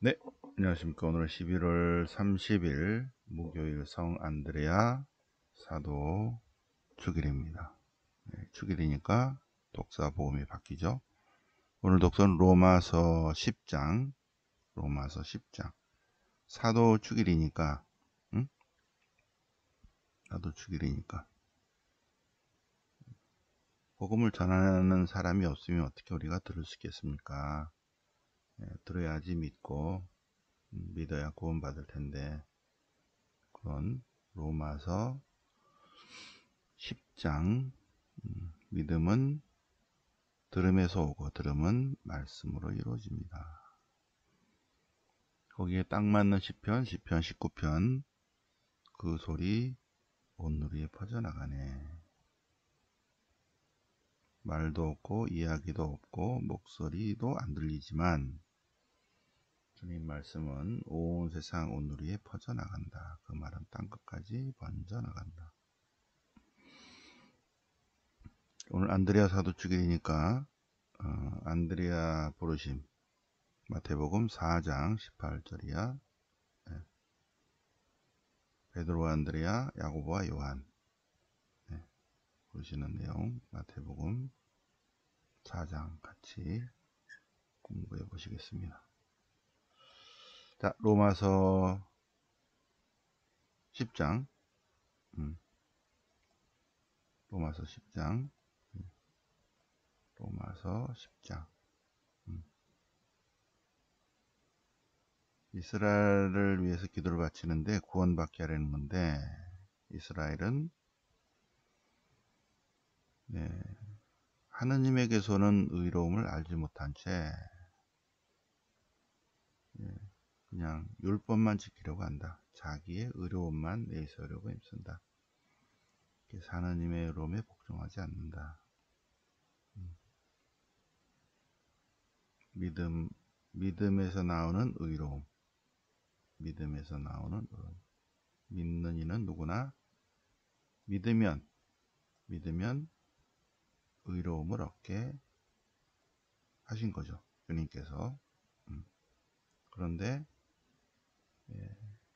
네, 안녕하십니까. 오늘 11월 30일 목요일 성 안드레아 사도 주길입니다. 네, 주길이니까 독사 복음이 바뀌죠. 오늘 독서는 로마서 10장, 로마서 10장. 사도 주길이니까, 응? 사도 주길이니까. 복음을 전하는 사람이 없으면 어떻게 우리가 들을 수 있겠습니까? 네, 들어야지 믿고, 믿어야 구원받을 텐데, 그런 로마서 10장, 믿음은 들음에서 오고 들음은 말씀으로 이루어집니다. 거기에 딱 맞는 시편 19편 그 소리 온누리에 퍼져나가네. 말도 없고 이야기도 없고 목소리도 안 들리지만 주님 말씀은 온 세상 온누리에 퍼져나간다. 그 말은 땅끝까지 번져나간다. 오늘 안드레아 사도 주길이니까 안드레아 부르심 마태복음 4장 18절이야. 베드로와 안드레아, 야고보와 요한 보시는 내용 마태복음 4장 같이 공부해 보시겠습니다. 자, 로마서 10장 로마서 10장 로마서 10장 이스라엘을 위해서 기도를 바치는데 구원받게 하려는 건데 이스라엘은 하느님에게서는 의로움을 알지 못한 채 그냥 율법만 지키려고 한다. 자기의 의로움만 내세우려고 힘쓴다. 그래서 하느님의 의로움에 복종하지 않는다. 믿음에서 나오는 의로움. 믿음에서 나오는 의로움. 믿는 이는 누구나 믿으면 의로움을 얻게 하신 거죠. 주님께서. 그런데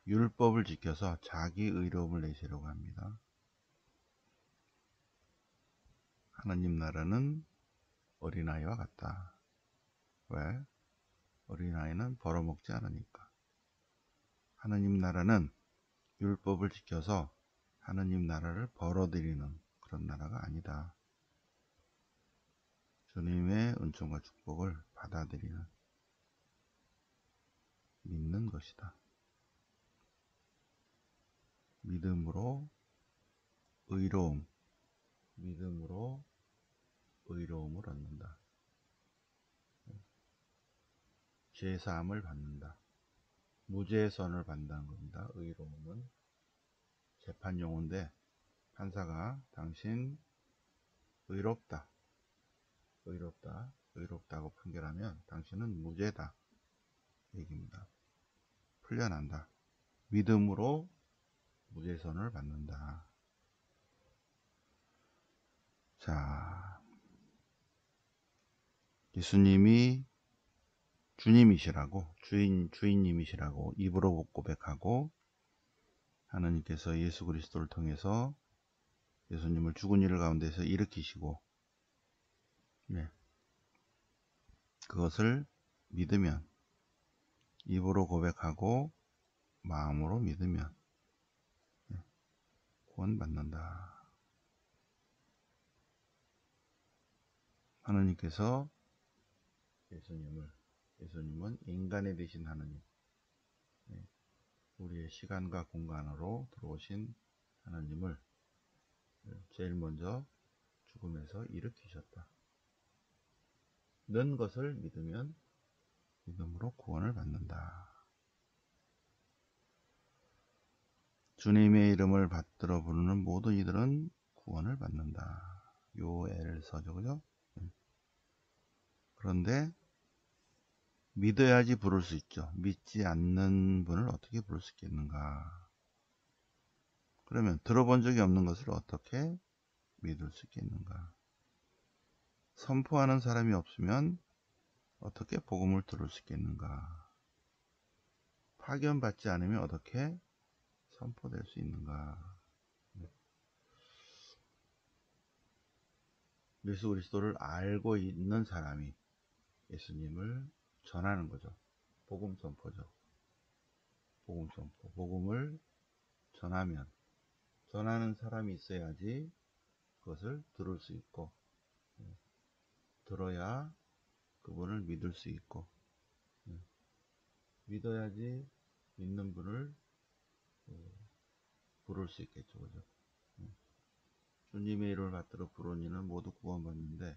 율법을 지켜서 자기 의로움을 내시려고 합니다. 하나님 나라는 어린아이와 같다. 왜? 어린아이는 벌어먹지 않으니까. 하나님 나라는 율법을 지켜서 하나님 나라를 벌어들이는 그런 나라가 아니다. 주님의 은총과 축복을 받아들이는 믿는 것이다. 믿음으로 의로움을 얻는다. 죄사함을 받는다. 무죄의 선을 받는다는 겁니다. 의로움은 재판 용어인데 판사가 당신 의롭다고 판결하면 당신은 무죄다 얘기입니다. 풀려난다. 믿음으로 무죄선을 받는다. 자, 예수님이 주님이시라고 주인님이시라고 입으로 고백하고 하나님께서 예수 그리스도를 통해서 예수님을 죽은 이들 가운데서 일으키시고 그것을 믿으면 입으로 고백하고 마음으로 믿으면 구원받는다. 하나님께서 예수님은 인간이 되신 하나님, 우리의 시간과 공간으로 들어오신 하나님을 제일 먼저 죽음에서 일으키셨다. 는 것을 믿으면 믿음으로 구원을 받는다. 주님의 이름을 받들어 부르는 모든 이들은 구원을 받는다. 요엘서죠, 그죠? 그런데 믿어야지 부를 수 있죠. 믿지 않는 분을 어떻게 부를 수 있겠는가? 그러면 들어본 적이 없는 것을 어떻게 믿을 수 있겠는가? 선포하는 사람이 없으면 어떻게 복음을 들을 수 있겠는가? 파견받지 않으면 어떻게 선포될 수 있는가? 예수 그리스도를 알고 있는 사람이 예수님을 전하는 거죠. 복음 선포죠. 복음 선포. 복음을 전하는 사람이 있어야지 그것을 들을 수 있고, 들어야 그분을 믿을 수 있고, 믿어야지 믿는 분을 부를 수 있겠죠. 그죠? 주님의 이름을 받들어 부르는 이는 모두 구원받는데,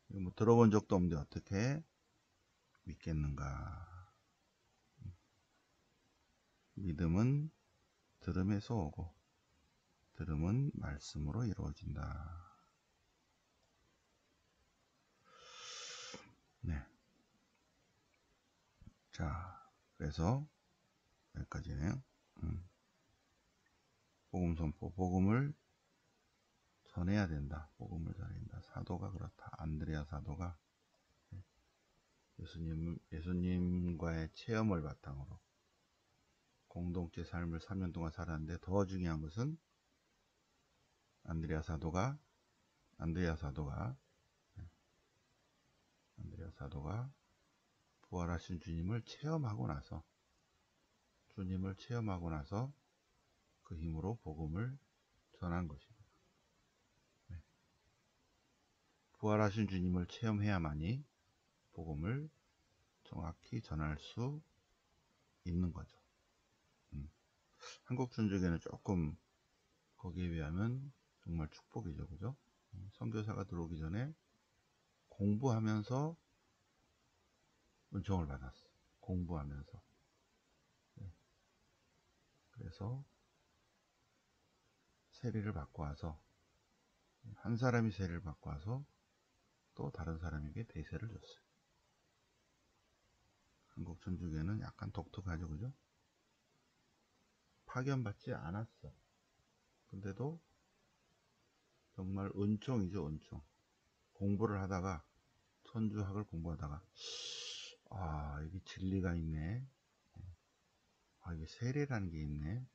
뭐 들어본 적도 없는데 어떻게 믿겠는가? 믿음은 들음에서 오고, 들음은 말씀으로 이루어진다. 네. 자, 그래서 여기까지네요. 복음 선포, 복음을 전해야 된다. 복음을 전해야 된다. 사도가 그렇다. 안드레아 사도가 예수님과의 체험을 바탕으로 공동체 삶을 3년 동안 살았는데, 더 중요한 것은 안드레아 사도가 부활하신 주님을 체험하고 나서 그 힘으로 복음을 전한 것입니다. 부활하신 주님을 체험해야만이 복음을 정확히 전할 수 있는 거죠. 한국 천주교는 조금 거기에 비하면 정말 축복이죠. 그죠? 선교사가 들어오기 전에 공부하면서 은총을 받았어. 공부하면서. 그래서 세례를 받고 와서, 한 사람이 세례를 받고 와서 또 다른 사람에게 대세를 줬어요. 한국 천주교는 약간 독특하죠. 그죠? 파견받지 않았어. 근데도 정말 은총이죠. 은총. 공부를 하다가, 천주학을 공부하다가, 이게 진리가 있네. 이게 세례라는 게 있네.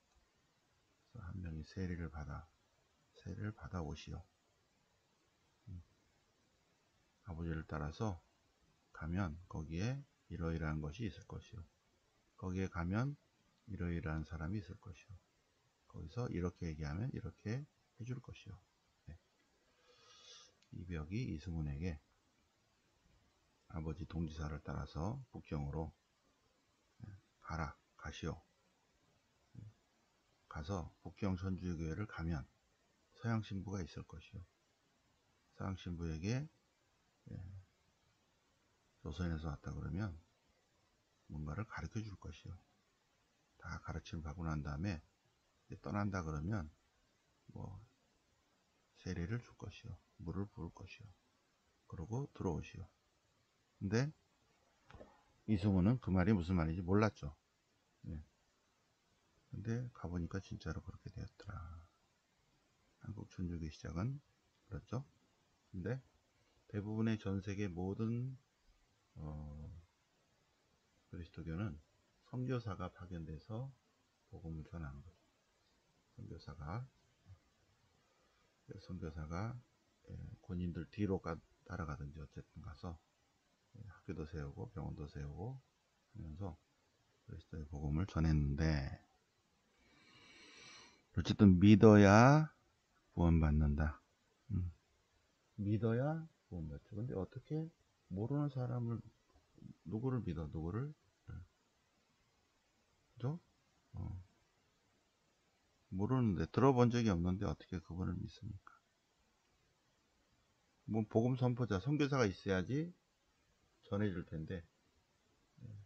그래서 한 명이 세례를 받아 오시오. 아버지를 따라서 가면 거기에 이러이러한 것이 있을 것이요. 거기에 가면 이러이러한 사람이 있을 것이요. 거기서 이렇게 얘기하면 이렇게 해줄 것이요. 네. 이벽이 이승훈에게 아버지 동지사를 따라서 북경으로 가시오. 가서 북경 천주교회를 가면 서양 신부가 있을 것이요. 서양 신부에게 조선에서 왔다 그러면 뭔가를 가르쳐 줄 것이요. 다 가르침을 받고 난 다음에 떠난다 그러면 뭐 세례를 줄 것이요. 물을 부을 것이요. 그러고 들어오시오. 근데 이승우는 그 말이 무슨 말인지 몰랐죠. 근데 가보니까 진짜로 그렇게 되었더라. 한국 천주교 시작은 그렇죠. 근데 대부분의 전 세계 모든 그리스도교는 선교사가 파견돼서 복음을 전하는 거죠. 선교사가 군인들 뒤로 따라가든지 어쨌든 가서 학교도 세우고 병원도 세우고 하면서 그리스도의 복음을 전했는데, 어쨌든 믿어야 구원받는다. 믿어야 구원받죠. 근데 어떻게 모르는 사람을 누구를 믿어? 누구를? 그죠? 모르는데, 들어본 적이 없는데 어떻게 그분을 믿습니까? 뭐 복음 선포자, 선교사가 있어야지 전해줄 텐데,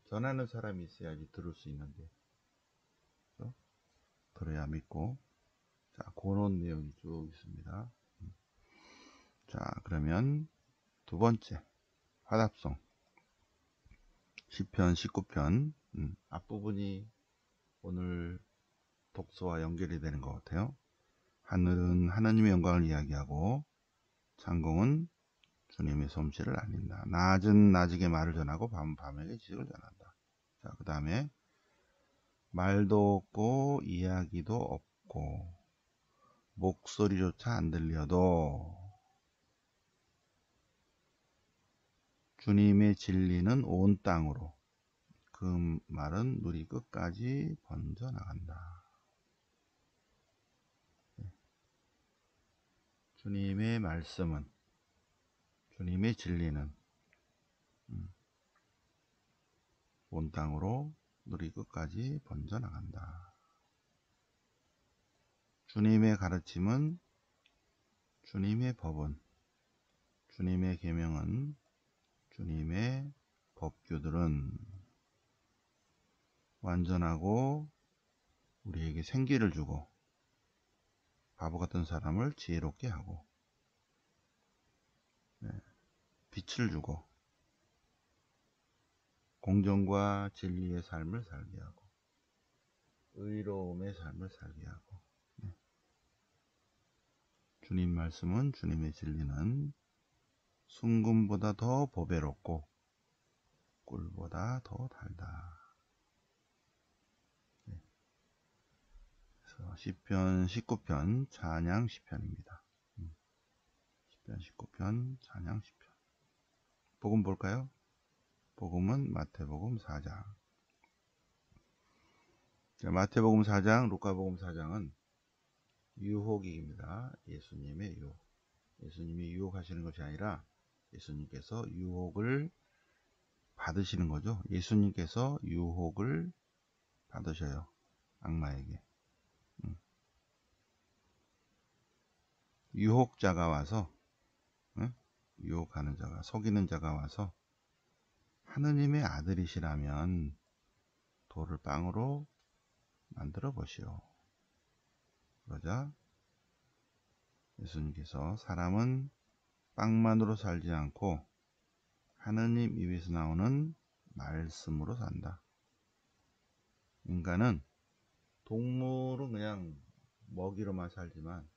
전하는 사람이 있어야지 들을 수 있는데, 그죠? 들어야 믿고. 자, 그런 내용이 쭉 있습니다. 자, 그러면 두 번째 화답송 시편 19편 앞부분이 오늘 독서와 연결이 되는 것 같아요. 하늘은 하나님의 영광을 이야기하고 창공은 주님의 솜씨를 알린다. 낮은 낮에게 말을 전하고 밤은 밤에게 지식을 전한다. 자, 그 다음에 말도 없고 이야기도 없고 목소리조차 안 들려도 주님의 진리는 온 땅으로, 그 말은 누리 끝까지 번져나간다. 주님의 말씀은, 주님의 진리는 온 땅으로 누리 끝까지 번져나간다. 주님의 가르침은, 주님의 법은, 주님의 계명은, 주님의 법규들은 완전하고 우리에게 생기를 주고 바보 같은 사람을 지혜롭게 하고 빛을 주고 공정과 진리의 삶을 살게 하고 의로움의 삶을 살게 하고, 주님 말씀은, 주님의 진리는 순금보다 더 보배롭고 꿀보다 더 달다. 그래서 시편 19편 찬양 시편입니다. 시편 19편 찬양 시편. 복음 볼까요? 복음은 마태복음 4장. 마태복음 4장, 루카복음 4장은 유혹입니다. 예수님의 유혹. 예수님이 유혹하시는 것이 아니라 예수님께서 유혹을 받으시는 거죠. 예수님께서 유혹을 받으셔요. 악마에게. 유혹자가 와서, 유혹하는 자가, 속이는 자가 와서 하느님의 아들이시라면 돌을 빵으로 만들어 보시오. 그러자 예수님께서 사람은 빵만으로 살지 않고 하느님 입에서 나오는 말씀으로 산다. 인간은, 동물은 그냥 먹이로만 살지만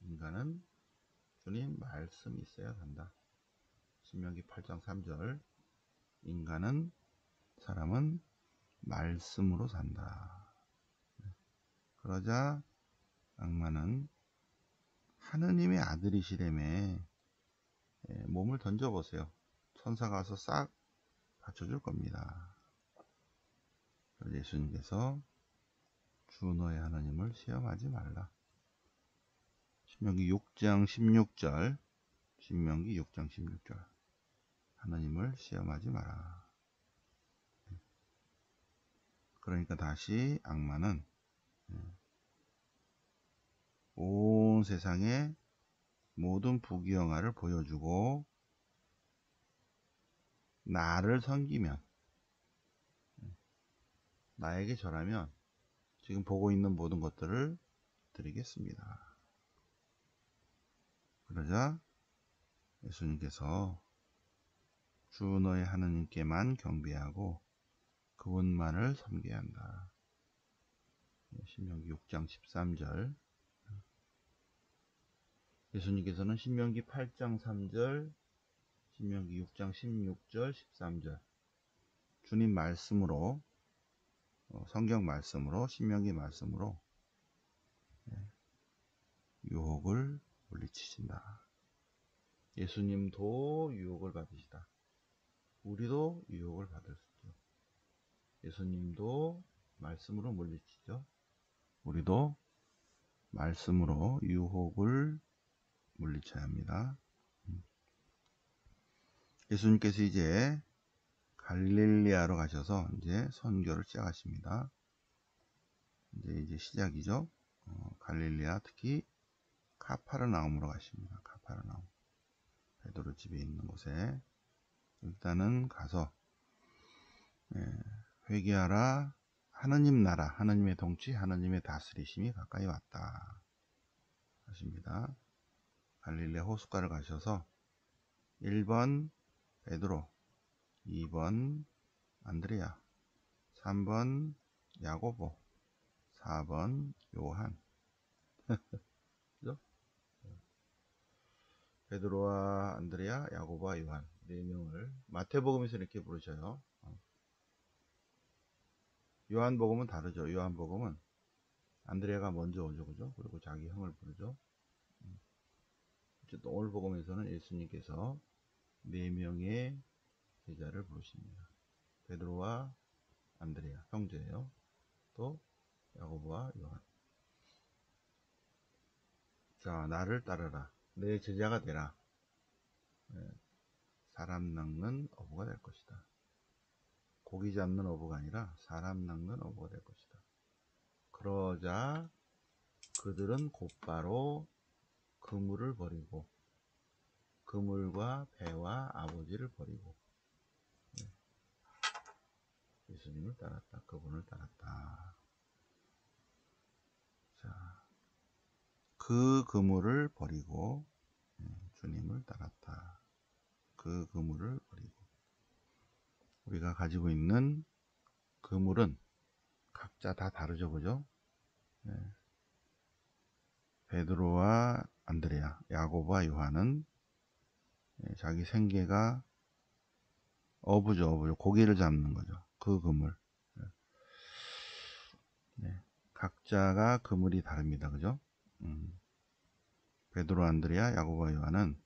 인간은 주님 말씀이 있어야 산다. 신명기 8장 3절. 인간은, 사람은 말씀으로 산다. 그러자 악마는 하느님의 아들이시라며 몸을 던져보세요. 천사가 와서 싹 받쳐줄 겁니다. 그래서 예수님께서 주 너의 하나님을 시험하지 말라. 신명기 6장 16절. 신명기 6장 16절. 하나님을 시험하지 마라. 그러니까 다시 악마는 온 세상에 모든 부귀영화를 보여주고 나를 섬기면, 나에게 절하면 지금 보고 있는 모든 것들을 드리겠습니다. 그러자 예수님께서 주 너의 하느님께만 경배하고 그분만을 섬겨야 한다. 신명기 6장 13절. 예수님께서는 신명기 8장 3절, 신명기 6장 16절, 13절 주님 말씀으로, 성경 말씀으로, 신명기 말씀으로 유혹을 물리치신다. 예수님도 유혹을 받으시다. 우리도 유혹을 받을 수 있죠. 예수님도 말씀으로 물리치죠. 우리도 말씀으로 유혹을 물리쳐야 합니다. 예수님께서 이제 갈릴리아로 가셔서 이제 선교를 시작하십니다. 이제 시작이죠. 갈릴리아, 특히 카파르나움으로 가십니다. 카파르나움. 베드로 집에 있는 곳에 일단은 가서 회개하라. 하느님 나라, 하느님의 통치, 하느님의 다스리심이 가까이 왔다 하십니다. 갈릴레 호숫가를 가셔서 1번 베드로, 2번 안드레아, 3번 야고보, 4번 요한. 그죠? 베드로와 안드레아, 야고보와 요한 4명을 마태복음에서 이렇게 부르셔요. 요한복음은 다르죠. 요한복음은 안드레아가 먼저 오죠. 그죠? 그리고 자기 형을 부르죠. 어쨌든 오늘 복음에서는 예수님께서 4명의 제자를 부르십니다. 베드로와 안드레아, 형제예요. 또 야고보와 요한. 자, 나를 따르라. 내 제자가 되라. 사람 낚는 어부가 될 것이다. 고기 잡는 어부가 아니라 사람 낚는 어부가 될 것이다. 그러자 그들은 곧바로 그물을 버리고 그물과 배와 아버지를 버리고 예수님을 따랐다. 그분을 따랐다. 자, 그 그물을 버리고 주님을 따랐다. 그 그물을 버리고 우리가 가지고 있는 그물은 각자 다 다르죠, 그죠? 베드로와 안드레아, 야고보와 요한은 자기 생계가 어부죠, 어부죠. 고기를 잡는 거죠. 그 그물. 네. 각자가 그물이 다릅니다, 그죠? 베드로, 안드레아, 야고보와 요한은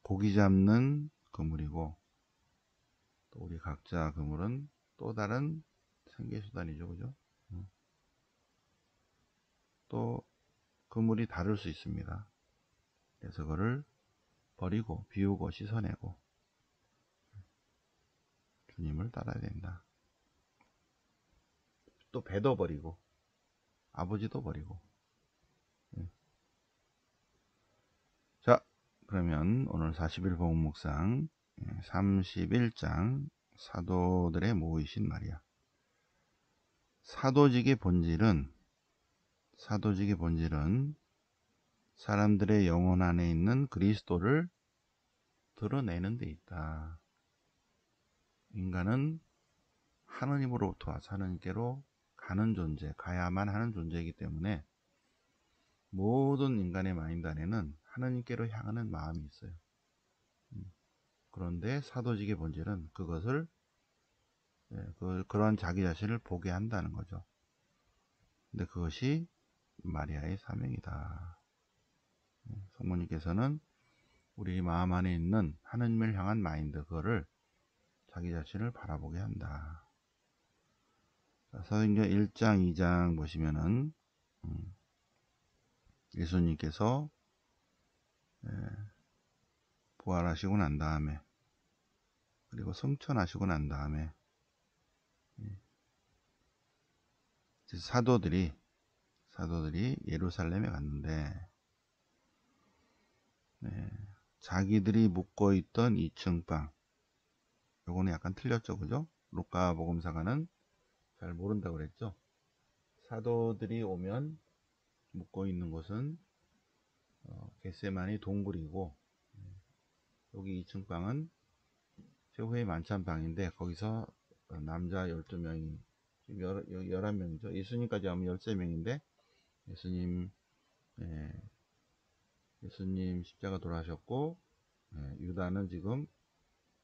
고기 잡는 그물이고 또 우리 각자 그물은 또 다른 생계수단이죠, 그죠? 또 그물이 다를 수 있습니다. 그래서 그거를 버리고 비우고 씻어내고 주님을 따라야 된다. 또 배도 버리고 아버지도 버리고. 자, 그러면 오늘 40일 복음 묵상 31장 사도들의 모이신 마리아. 사도직의 본질은 사람들의 영혼 안에 있는 그리스도를 드러내는 데 있다. 인간은 하느님으로부터 와서 하느님께로 가는 존재, 가야만 하는 존재이기 때문에 모든 인간의 마인드 안에는 하느님께로 향하는 마음이 있어요. 그런데 사도직의 본질은 그것을 그러한 자기 자신을 보게 한다는 거죠. 근데 그것이 마리아의 사명이다. 성모님께서는 우리 마음 안에 있는 하느님을 향한 마인드, 그거를 자기 자신을 바라보게 한다. 사도행전 1장, 2장 보시면은 예수님께서 부활하시고 난 다음에 그리고 승천하시고 난 다음에 사도들이 예루살렘에 갔는데 자기들이 묵고 있던 2층 방, 요거는 약간 틀렸죠, 그죠? 루카 복음사가는 잘 모른다고 그랬죠. 사도들이 오면 묵고 있는 곳은 겟세마니 동굴이고 여기 2층 방은 최후의 만찬방인데 거기서 남자 12명이 11명이죠. 예수님까지 하면 13명인데 예수님 십자가 돌아가셨고 유다는 지금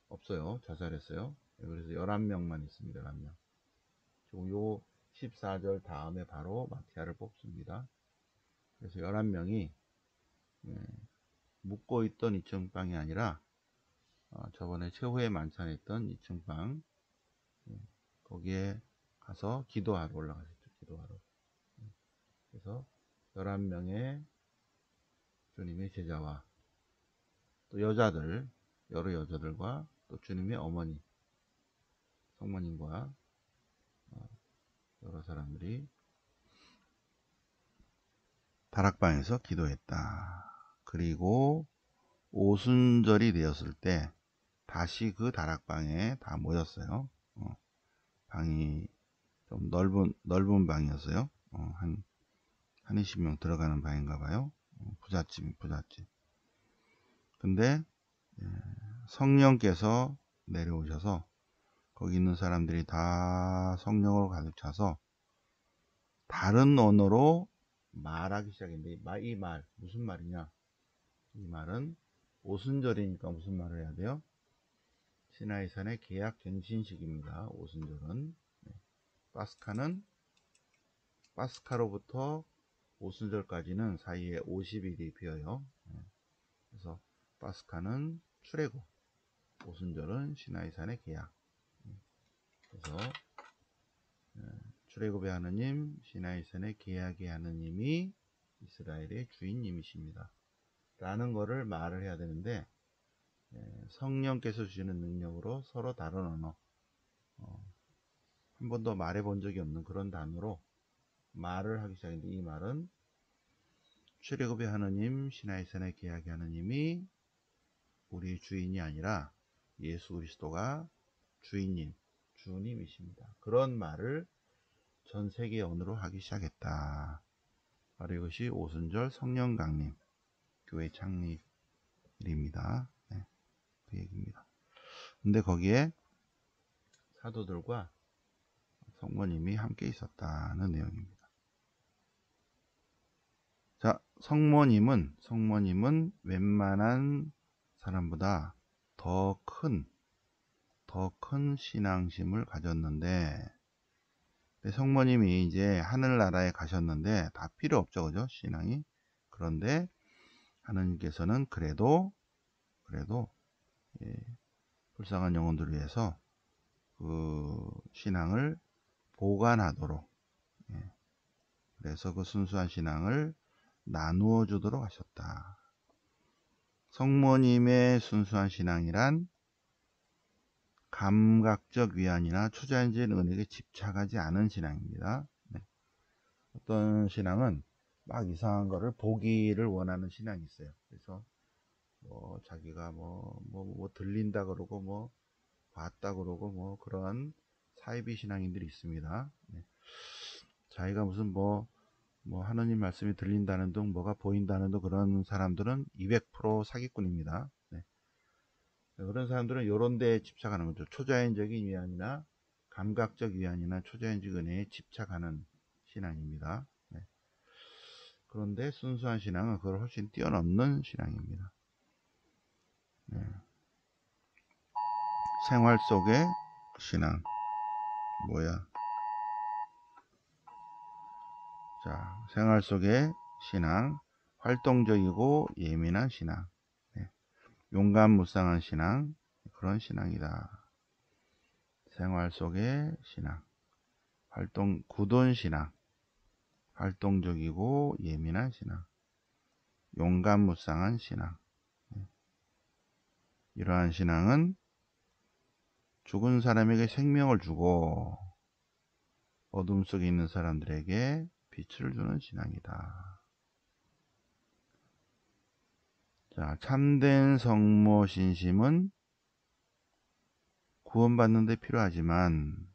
없어요. 자살했어요. 그래서 11명만 있습니다. 11명. 지금 요 14절 다음에 바로 마티아를 뽑습니다. 그래서 11명이 묵고 있던 2층 방이 아니라 저번에 최후의 만찬했던 2층 방 거기에 가서 기도하러 올라가셨죠. 기도하러. 그래서 11명의 주님의 제자와 또 여자들, 여러 여자들과 또 주님의 어머니, 성모님과 여러 사람들이 다락방에서 기도했다. 그리고 오순절이 되었을 때 다시 그 다락방에 다 모였어요. 방이 좀 넓은 방이었어요. 한 20명 들어가는 방인가 봐요. 부잣집. 근데 성령께서 내려오셔서 거기 있는 사람들이 다 성령으로 가득 차서 다른 언어로 말하기 시작했는데 이 말 무슨 말이냐? 이 말은 오순절이니까 무슨 말을 해야 돼요? 시나이산의 계약 갱신식입니다. 오순절은 파스카로부터 오순절까지는 사이에 50일이 비어요. 그래서 파스카는 출애굽, 오순절은 시나이산의 계약. 그래서 출애굽의 하느님, 시나이산의 계약의 하느님이 이스라엘의 주인님이십니다. 라는 거를 말을 해야 되는데, 성령께서 주시는 능력으로 서로 다른 언어, 한 번도 말해 본 적이 없는 그런 단어로 말을 하기 시작했는데, 이 말은 출애굽의 하느님, 시나이산의 계약의 하느님이 우리 주인이 아니라 예수 그리스도가 주인님, 주님이십니다. 그런 말을 전 세계 언어로 하기 시작했다. 바로 이것이 오순절 성령 강림, 교회 창립일입니다. 네, 그 얘기입니다. 근데 거기에 사도들과 성모님이 함께 있었다는 내용입니다. 자, 성모님은 웬만한 사람보다 더 큰 신앙심을 가졌는데, 성모님이 이제 하늘나라에 가셨는데 다 필요 없죠, 그죠? 신앙이. 그런데 하느님께서는 그래도 예, 불쌍한 영혼들을 위해서 그 신앙을 보관하도록, 그래서 그 순수한 신앙을 나누어 주도록 하셨다. 성모님의 순수한 신앙이란 감각적 위안이나 초자연적인 은혜에 집착하지 않은 신앙입니다. 네. 어떤 신앙은 막 이상한 거를 보기를 원하는 신앙이 있어요. 그래서 뭐 자기가 뭐 들린다 그러고 뭐 봤다 그러고 뭐 그런 사이비 신앙인들이 있습니다. 네. 자기가 무슨 뭐 하느님 말씀이 들린다는 둥 뭐가 보인다는 둥 그런 사람들은 200% 사기꾼입니다. 네. 그런 사람들은 이런 데에 집착하는 거죠. 초자연적인 위안이나 감각적 위안이나 초자연적 은혜에 집착하는 신앙입니다. 네. 그런데 순수한 신앙은 그걸 훨씬 뛰어넘는 신앙입니다. 네. 생활 속의 신앙 자, 생활 속의 신앙, 활동적이고 예민한 신앙, 네. 용감무쌍한 신앙, 그런 신앙이다. 생활 속의 신앙, 굳은 신앙, 활동적이고 예민한 신앙, 용감무쌍한 신앙. 이러한 신앙은 죽은 사람에게 생명을 주고 어둠 속에 있는 사람들에게 빛을 주는 신앙이다. 자, 참된 성모 신심은 구원받는 데 필요하지만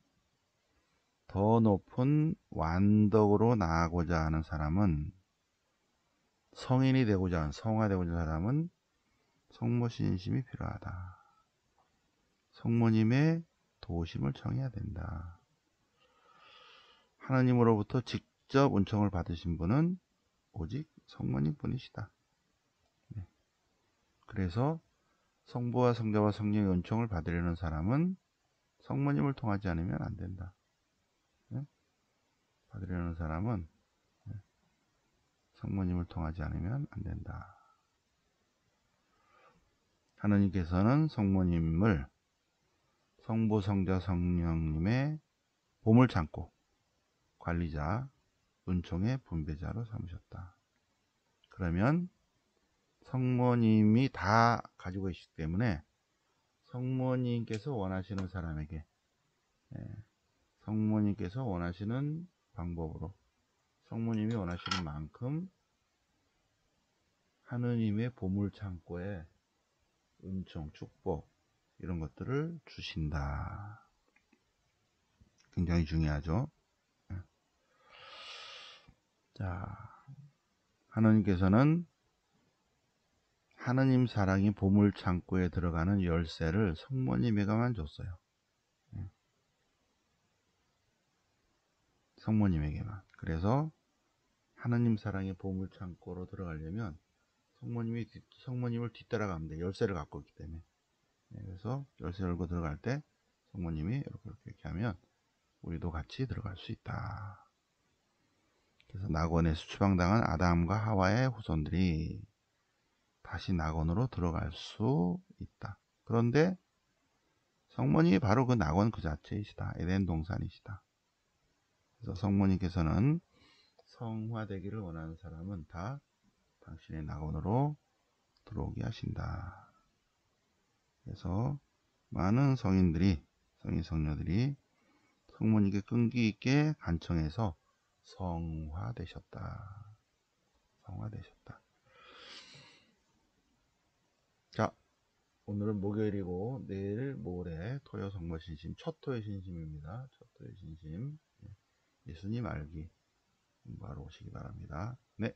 더 높은 완덕으로 나아가고자 하는 사람은, 성인이 되고자 하는, 성화되고자 하는 사람은 성모 신심이 필요하다. 성모님의 도우심을 청해야 된다. 하나님으로부터 직접 은총을 받으신 분은 오직 성모님 뿐이시다. 네. 그래서 성부와 성자와 성령의 은총을 받으려는 사람은 성모님을 통하지 않으면 안 된다. 네? 받으려는 사람은 성모님을 통하지 않으면 안 된다. 하느님께서는 성모님을 성부, 성자, 성령님의 보물창고, 관리자, 은총의 분배자로 삼으셨다. 그러면 성모님이 다 가지고 계시기 때문에 성모님께서 원하시는 사람에게, 성모님께서 원하시는 방법으로, 성모님이 원하시는 만큼 하느님의 보물창고에 은총, 축복 이런 것들을 주신다. 굉장히 중요하죠. 자, 하느님께서는 하느님 사랑이 보물창고에 들어가는 열쇠를 성모님에게만 줬어요. 성모님에게만. 그래서 하느님 사랑의 보물창고로 들어가려면 성모님을 뒤따라가면 돼. 열쇠를 갖고 있기 때문에. 그래서 열쇠 열고 들어갈 때 성모님이 이렇게 하면 우리도 같이 들어갈 수 있다. 그래서 낙원에서 추방당한 아담과 하와의 후손들이 다시 낙원으로 들어갈 수 있다. 그런데 성모님이 바로 그 낙원 그 자체이시다. 에덴 동산이시다. 그래서 성모님께서는 성화되기를 원하는 사람은 다 당신의 낙원으로 들어오게 하신다. 그래서 많은 성인들이, 성인 성녀들이 성모님께 끈기 있게 간청해서 성화되셨다. 성화되셨다. 자, 오늘은 목요일이고 내일 모레 토요 성모신심, 첫 토요 신심입니다. 첫 토요 신심. 예수님 알기 공부하러 오시기 바랍니다. 네.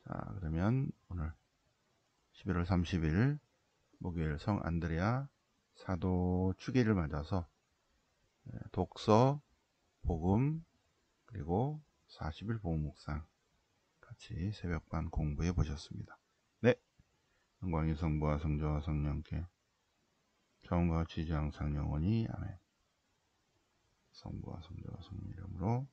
자, 그러면 오늘 11월 30일 목요일 성 안드레아 사도 축일을 맞아서 독서, 복음, 그리고 40일 복음 묵상 같이 새벽반 공부해 보셨습니다. 네. 영광이 성부와 성자와 성령께 처음과 같이 이제 항상 영원히 아멘. 성부와 성자와 성령 이름으로